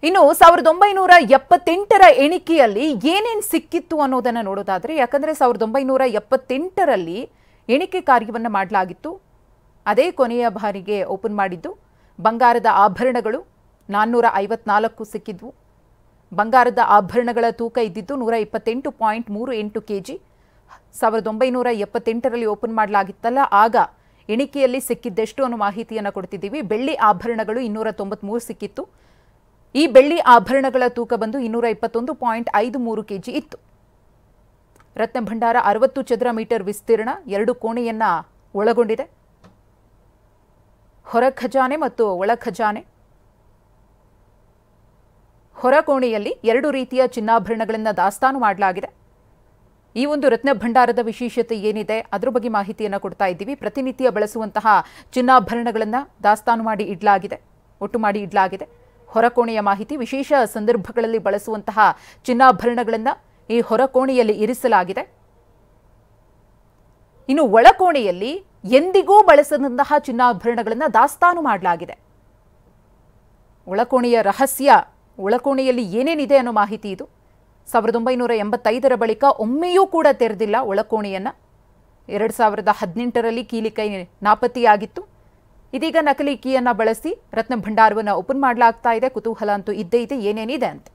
ಇನ್ನು 1978ರ ಎಣಿಕೆಯಲ್ಲಿ ಏನೇನು ಸಿಕ್ಕಿತ್ತು ಅನ್ನೋದನ್ನ ನೋಡೋದಾದ್ರೆ, ಯಾಕಂದ್ರೆ 1978ರಲ್ಲಿ ಎಣಿಕೆ ಕಾರ್ಯವನ್ನು ಮಾಡಲಾಗಿತ್ತು. ಅದೇ ಕೊನೆಯ ಬಾರಿಗೆ ಓಪನ್ ಮಾಡಿದ್ದು. ಬಂಗಾರದ ಆಭರಣಗಳು 454 ಸಿಕ್ಕಿದ್ವು. ಬಂಗಾರದ ಆಭರಣಗಳ ತೂಕ ಇದ್ದಿದ್ದು 128.38 kg. 1978ರಲ್ಲಿ ಓಪನ್ ಮಾಡಲಾಗಿತ್ತಲ್ಲ, ಆಗ ಎಣಿಕೆಯಲ್ಲಿ ಸಿಕ್ಕಿದ್ದೆಷ್ಟು ಅನ್ನೋ ಮಾಹಿತಿಯನ್ನು ಕೊಡ್ತಿದ್ದೀವಿ. ಬೆಳ್ಳಿ ಆಭರಣಗಳು 293 ಸಿಕ್ಕಿತ್ತು. ಈ ಬೆಳ್ಳಿ ಆಭರಣಗಳ ತೂಕ ಬಂದು 221.53 kg ಇತ್ತು. ರತ್ನ ಭಂಡಾರ 60 ಚದರ ಮೀಟರ್ ವಿಸ್ತೀರ್ಣ, 2 ಕೋಣೆಯನ್ನ ಒಳಗೊಂಡಿದೆ. ಹೊರ ಖಜಾನೆ ಮತ್ತು ಒಳ ಖಜಾನೆ. ಹೊರ ಕೋಣೆಯಲ್ಲಿ 2 ರೀತಿಯ ಚಿನ್ನಾಭರಣಗಳನ್ನು ದಾಸ್ತಾನು ಮಾಡಲಾಗಿದೆ. ಈ ಒಂದು ರತ್ನ ಭಂಡಾರದ ವಿಶೇಷತೆ ಏನಿದೆ ಅದರ ಬಗ್ಗೆ ಮಾಹಿತಿಯನ್ನು ಕೊಡ್ತಾ ಇದ್ದೀವಿ. ಪ್ರತಿನಿತ್ಯ ಬಳಸುವಂತಹ ಚಿನ್ನಾಭರಣಗಳನ್ನು ದಾಸ್ತಾನು ಮಾಡಿ ಇಡಲಾಗಿದೆ, ಒಟ್ಟು ಮಾಡಿ ಇಡಲಾಗಿದೆ. ಹೊರಕೋಣೆಯ ಮಾಹಿತಿ, ವಿಶೇಷ ಸಂದರ್ಭಗಳಲ್ಲಿ ಬಳಸುವಂತಹ ಚಿನ್ನಾಭರಣಗಳನ್ನು ಈ ಹೊರಕೋಣೆಯಲ್ಲಿ ಇರಿಸಲಾಗಿದೆ. ಇನ್ನು ಒಳಕೋಣೆಯಲ್ಲಿ ಎಂದಿಗೂ ಬಳಸದಂತಹ ಚಿನ್ನಾಭರಣಗಳನ್ನು ದಾಸ್ತಾನು ಮಾಡಲಾಗಿದೆ. ಒಳಕೋಣೆಯ ರಹಸ್ಯ, ಒಳಕೋಣೆಯಲ್ಲಿ ಏನೇನಿದೆ ಅನ್ನೋ ಮಾಹಿತಿ ಇದು. 1985ರ ಬಳಿಕ ಒಮ್ಮೆಯೂ ಕೂಡ ತೆರೆದಿಲ್ಲ ಒಳಕೋಣೆಯನ್ನು. 2018ರಲ್ಲಿ ಕೀಲಿ ಕೈ ನಾಪತ್ತೆಯಾಗಿತ್ತು. ಇದೀಗ ನಕಲಿ ಕೀಯನ್ನು ಬಳಸಿ ರತ್ನ ಭಂಡಾರವನ್ನು ಓಪನ್ ಮಾಡಲಾಗ್ತಾ ಇದೆ. ಕುತೂಹಲ ಅಂತೂ ಇದ್ದೇ ಇದೆ, ಏನೇನಿದೆ ಅಂತ.